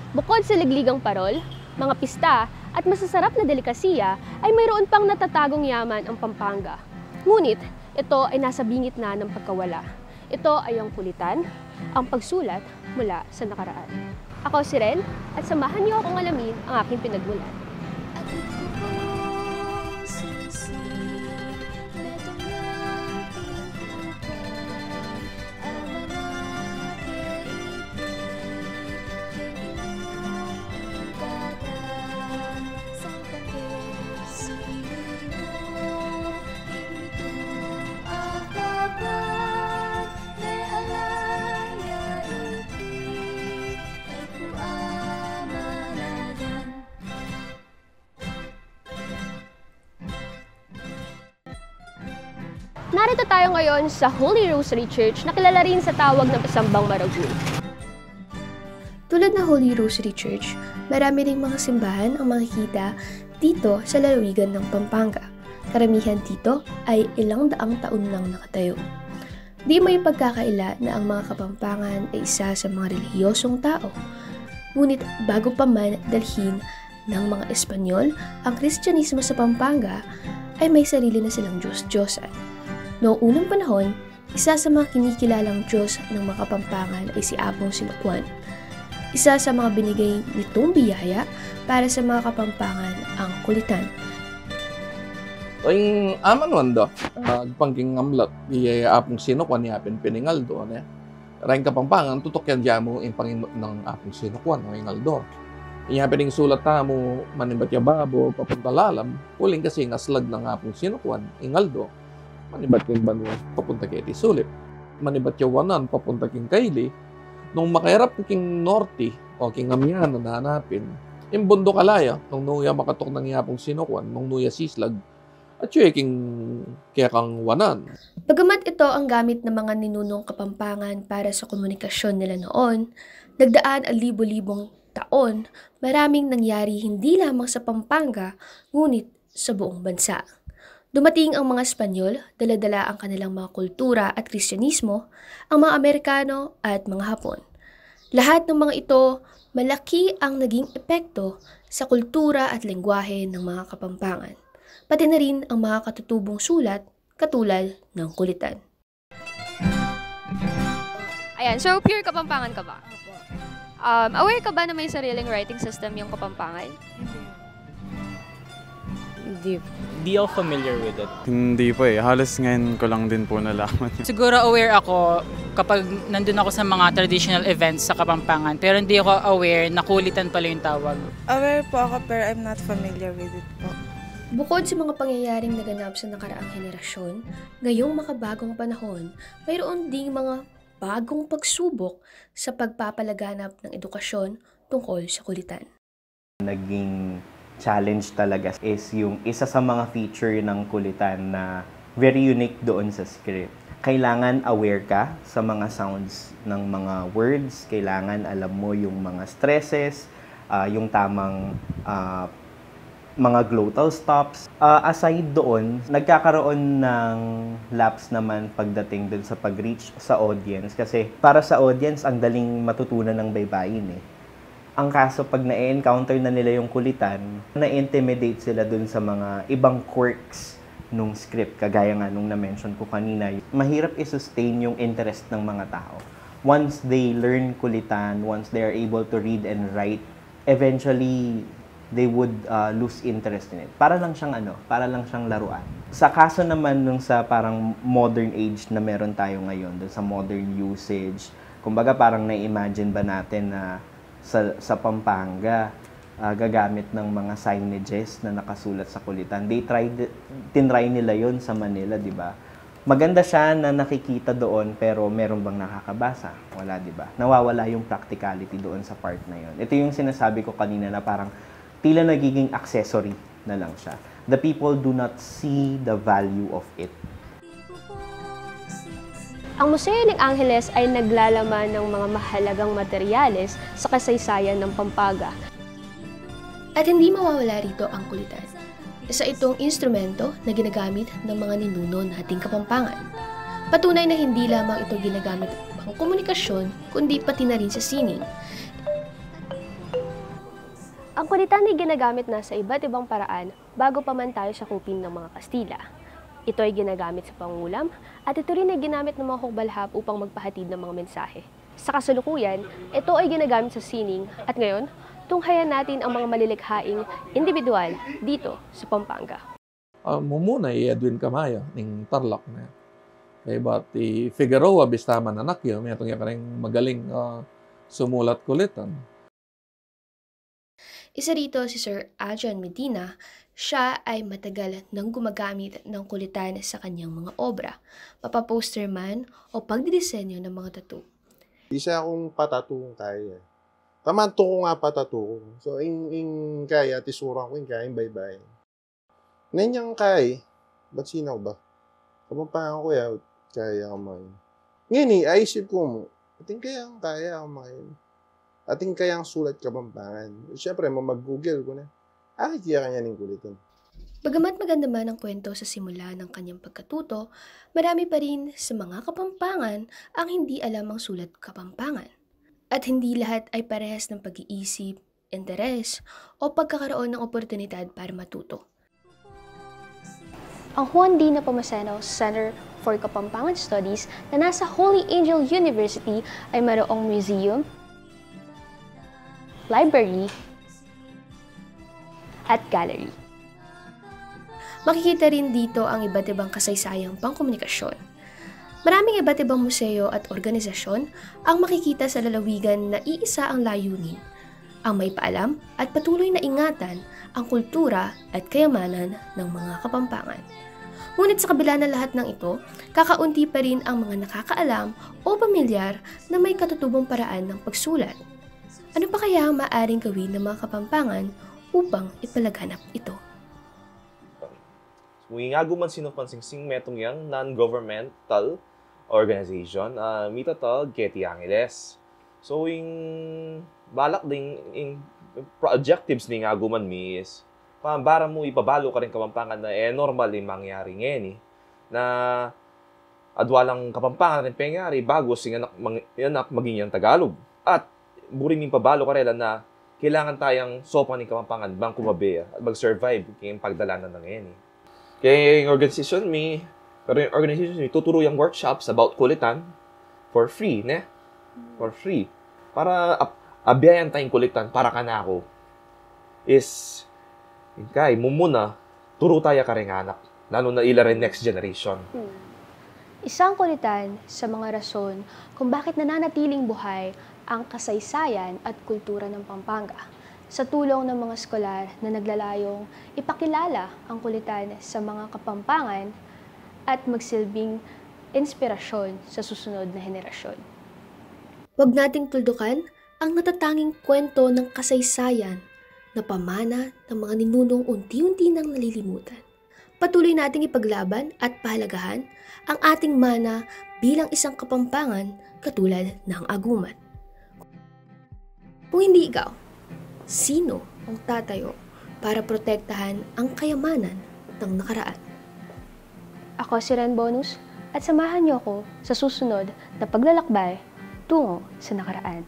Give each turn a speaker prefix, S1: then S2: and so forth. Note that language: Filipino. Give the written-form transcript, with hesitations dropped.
S1: Bukod sa ligligang parol, mga pista at masasarap na delikasiya ay mayroon pang natatagong yaman ang Pampanga. Ngunit ito ay nasa bingit na ng pagkawala. Ito ay ang kulitan, ang pagsulat mula sa nakaraan. Ako si Ren at samahan niyo akong alamin ang aking pinagmulan. Narito tayo ngayon sa Holy Rosary Church na kilala rin sa tawag ng Pasambang Maragul.
S2: Tulad ng Holy Rosary Church, marami ring mga simbahan ang makikita dito sa lalawigan ng Pampanga. Karamihan dito ay ilang daang taon lang nakatayo. Di may pagkakaila na ang mga Kapampangan ay isa sa mga relihiyosong tao. Ngunit bago pa man dalhin ng mga Espanyol ang Kristyanismo sa Pampanga, ay may sarili na silang Diyos-Diyosan. Noong unang panahon, isa sa mga kinikilalang Diyos ng mga Kapampangan ay si Apong Sinukuan. Isa sa mga binigay nitong biyaya para sa mga Kapampangan ang kulitan.
S3: Ang aman wanda, pangking amlat, iya Apong Sinukuan ni Apin Piningaldo. Raing Kapampangan, tutok yan dyan mo yung Panginoon ng Apong Sinukuan, ng Ingaldo. Iya pining sulat mo, manimbat ya babo, papunta lalam, uling kasi ng aslag ng Apong Sinukuan, Ingaldo. Manibat yung banwa, papunta kay Tisulip. Manibat yung wanan, papunta king Kaili. Nung makairap king Norte, o king Amiana na hanapin, yung bundo kalaya, nung nuya makatok ng Apong Sinukuan, nung nuya sislag, at yung king kaya kang wanan.
S2: Bagamat ito ang gamit ng mga ninunong Kapampangan para sa komunikasyon nila noon, nagdaan ang libo-libong taon, maraming nangyari hindi lamang sa Pampanga, ngunit sa buong bansa. Dumating ang mga Espanyol, dala-dala ang kanilang mga kultura at Kristyanismo, ang mga Amerikano at mga Hapon. Lahat ng mga ito, malaki ang naging epekto sa kultura at lengguwahe ng mga Kapampangan, pati na rin ang mga katutubong sulat katulad ng kulitan.
S1: Ayan, so pure Kapampangan ka ba? Aware ka ba na may sariling writing system yung Kapampangan?
S4: Hindi ako familiar with it.
S5: Hindi po eh. Halos ngayon ko lang din po nalaman.
S4: Siguro aware ako kapag nandun ako sa mga traditional events sa Kapampangan. Pero hindi ako aware na kulitan pala yung tawag.
S6: Aware po ako pero I'm not familiar with it po.
S2: Bukod sa mga pangyayaring naganap sa nakaraang henerasyon, ngayong makabagong panahon, mayroon ding mga bagong pagsubok sa pagpapalaganap ng edukasyon tungkol sa kulitan.
S7: Naging challenge talaga is yung isa sa mga feature ng kulitan na very unique doon sa script. Kailangan aware ka sa mga sounds ng mga words, kailangan alam mo yung mga stresses, yung tamang mga glottal stops. Aside doon, nagkakaroon ng lapse naman pagdating dun sa pag-reach sa audience kasi para sa audience, ang daling matutunan ng baybayin eh. Ang kaso, pag na-encounter na nila yung kulitan, na-intimidate sila dun sa mga ibang quirks nung script, kagaya nga nung na-mention ko kanina. Mahirap i-sustain yung interest ng mga tao. Once they learn kulitan, once they are able to read and write, eventually, they would lose interest in it. Para lang siyang laruan. Sa kaso naman nung sa parang modern age na meron tayo ngayon, dun sa modern usage, kumbaga parang na-imagine ba natin na sa Pampanga, gagamit ng mga signages na nakasulat sa kulitan. Tinry nila yon sa Manila, di ba? Maganda siya na nakikita doon, pero meron bang nakakabasa? Wala, di ba? Nawawala yung practicality doon sa part na yon. Ito yung sinasabi ko kanina na parang tila nagiging accessory na lang siya. The people do not see the value of it.
S1: Ang Museo ng Angeles ay naglalaman ng mga mahalagang materyales sa kasaysayan ng Pampanga.
S2: At hindi mawawala rito ang kulitan. Isa itong instrumento na ginagamit ng mga ninuno nating Kapampangan. Patunay na hindi lamang ito ginagamit pang komunikasyon, kundi pati na rin sa sining.
S1: Ang kulitan ay ginagamit na sa iba't ibang paraan bago pa man tayo sakupin ng mga Kastila. Ito ay ginagamit sa pangulam at ito rin ay ginamit ng mga hukbalhap upang magpahatid ng mga mensahe. Sa kasalukuyan, ito ay ginagamit sa sining at ngayon, tunghayan natin ang mga malilikhaing individual dito sa Pampanga.
S3: Mumuna Edwin Camayo ng Tarlac na. Kaya ba ti Figueroa Bistaman anak yun, may itong yakareng magaling sumulat kulitan.
S2: Isa rito si Sir Adrian Medina. Siya ay matagal nang gumagamit ng kulitan sa kanyang mga obra, mapaposter man o pagdidisenyo ng mga tattoo.
S8: Isa akong patatong kaya. Tamanto ko nga patatoo. So, in kaya, tisurang ko in kaya, bye-bye. Nanyang kaya, ba't sinaw ba? Kapampangan ko ya, kaya kamay. Ngayon aisip ko, ating kaya kamay. Ating kayang sulat Kapampangan. Siyempre, mag-google ko na. Kaya kanya ng kulitan.
S2: Bagamat maganda man ang kwento sa simula ng kanyang pagkatuto, marami pa rin sa mga Kapampangan ang hindi alam ang sulat Kapampangan. At hindi lahat ay parehas ng pag-iisip, interes, o pagkakaroon ng oportunidad para matuto.
S1: Ang Juan D. Nepomuceno Center for Kapampangan Studies na nasa Holy Angel University ay mayroong museum, library, at gallery.
S2: Makikita rin dito ang iba't ibang kasaysayang pangkomunikasyon. Maraming iba't ibang museo at organisasyon ang makikita sa lalawigan na iisa ang layunin, ang may paalam at patuloy na ingatan ang kultura at kayamanan ng mga Kapampangan. Ngunit sa kabila ng lahat ng ito, kakaunti pa rin ang mga nakakaalam o pamilyar na may katutubong paraan ng pagsulat. Ano pa kaya ang maaaring gawin ng mga Kapampangan upang ipalaganap ito?
S9: Ngaguman sinupansingsing metong yang non-governmental organization, mitatag Getty Angeles. So, yung balak din, yung objectives ni ngaguman mi is, para mo ipabalo ka rin Kapampangan na normal yung mangyari ngayon na adwalang Kapampangan rin pengyari bago sing anak maging yung Tagalog. At buring yung pabalo ka rin na kailangan tayong sopa ni Kapampangan bang kumabe at mag-survive kayong pagdalanan ng ngayon. Kaya yung organization mi tuturo yung workshops about kulitan for free, ne? For free. Para abiyayan tayong kulitan para ka na ako is kay mumuna turo tayo ka rin anak, lalo na ila rin next generation.
S1: Isang kulitan sa mga rason kung bakit nananatiling buhay ang kasaysayan at kultura ng Pampanga sa tulong ng mga skolar na naglalayong ipakilala ang kulitan sa mga Kapampangan at magsilbing inspirasyon sa susunod na henerasyon.
S2: Huwag nating tuldukan ang natatanging kwento ng kasaysayan na pamana ng mga ninunong unti-unti nang nalilimutan. Patuloy nating ipaglaban at pahalagahan ang ating mana bilang isang Kapampangan katulad ng Aguman. Kung hindi ikaw, sino ang tatayo para protektahan ang kayamanan ng nakaraan?
S1: Ako si Ren Bonus at samahan niyo ako sa susunod na paglalakbay tungo sa nakaraan.